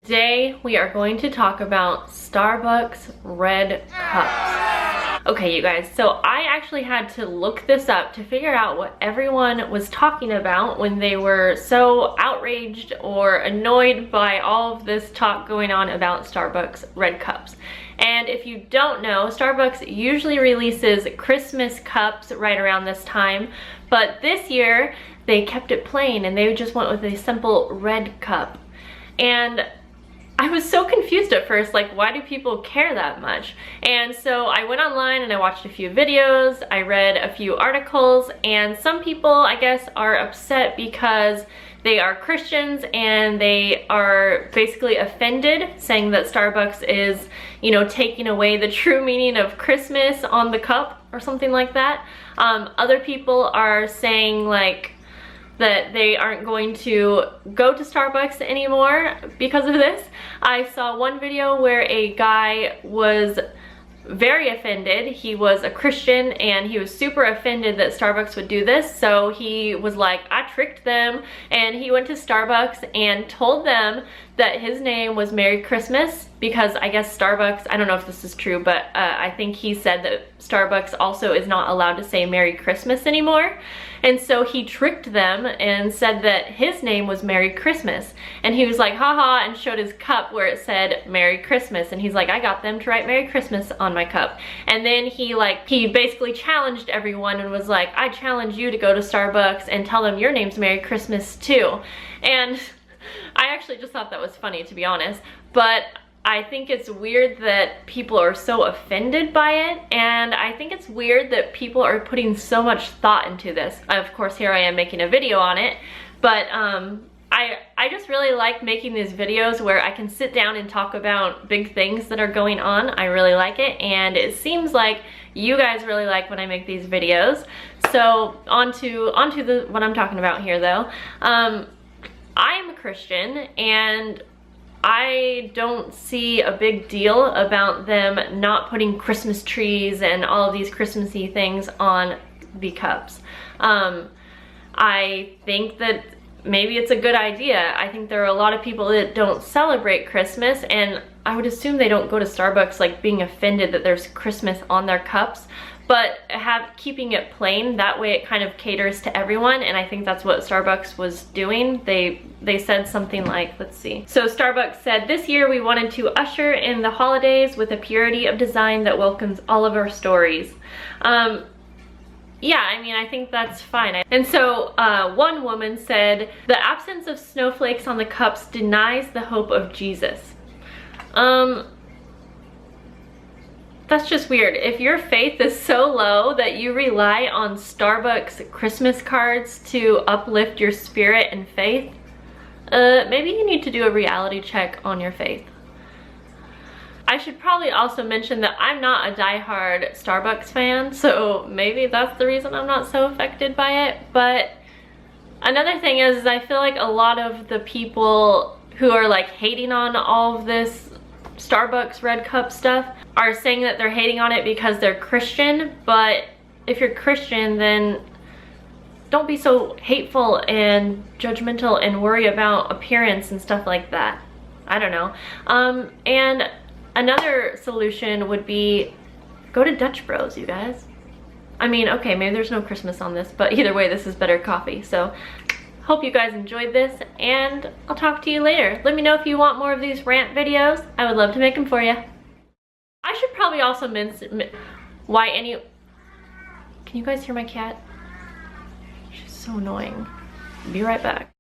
Today we are going to talk about Starbucks red cups. Okay, you guys, so I actually had to look this up to figure out what everyone was talking about when they were so outraged or annoyed by all of this talk going on about Starbucks red cups. And if you don't know, Starbucks usually releases Christmas cups right around this time, but this year they kept it plain and they just went with a simple red cup. And I was so confused at first, like, why do people care that much? And so I went online and I watched a few videos, I read a few articles, and some people, I guess, are upset because they are Christians and they are basically offended, saying that Starbucks is, you know, taking away the true meaning of Christmas on the cup or something like that. Other people are saying, like, that they aren't going to go to Starbucks anymore because of this. I saw one video where a guy was very offended. He was a Christian and he was super offended that Starbucks would do this. So he was like, I tricked them, and he went to Starbucks and told them that his name was Merry Christmas, because I guess Starbucks, I don't know if this is true, but I think he said that Starbucks also is not allowed to say Merry Christmas anymore. And so he tricked them and said that his name was Merry Christmas. And he was like, haha, and showed his cup where it said Merry Christmas. And he's like, I got them to write Merry Christmas on my cup. And then he basically challenged everyone and was like, I challenge you to go to Starbucks and tell them your name's Merry Christmas too. And I actually just thought that was funny, to be honest. But I think it's weird that people are so offended by it, and I think it's weird that people are putting so much thought into this. Of course, here I am making a video on it, but I just really like making these videos where I can sit down and talk about big things that are going on. I really like it, and it seems like you guys really like when I make these videos. So onto what I'm talking about here, though. I'm a Christian, and I don't see a big deal about them not putting Christmas trees and all of these Christmassy things on the cups. I think that maybe it's a good idea. I think there are a lot of people that don't celebrate Christmas, and I would assume they don't go to Starbucks like being offended that there's Christmas on their cups. But keeping it plain, that way it kind of caters to everyone, and I think that's what Starbucks was doing. They said something like, let's see. So Starbucks said, this year we wanted to usher in the holidays with a purity of design that welcomes all of our stories. Yeah, I mean, I think that's fine. And so one woman said, the absence of snowflakes on the cups denies the hope of Jesus. That's just weird. If your faith is so low that you rely on Starbucks Christmas cards to uplift your spirit and faith, maybe you need to do a reality check on your faith. I should probably also mention that I'm not a diehard Starbucks fan, so maybe that's the reason I'm not so affected by it. But another thing is I feel like a lot of the people who are like hating on all of this Starbucks red cup stuff are saying that they're hating on it because they're Christian. But if you're Christian, then don't be so hateful and judgmental and worry about appearance and stuff like that. I don't know. And another solution would be go to Dutch Bros, you guys. I mean, okay, maybe there's no Christmas on this, but either way, this is better coffee. So hope you guys enjoyed this, and I'll talk to you later. Let me know if you want more of these rant videos. I would love to make them for you. I should probably also mention why any... Can you guys hear my cat? She's so annoying. Be right back.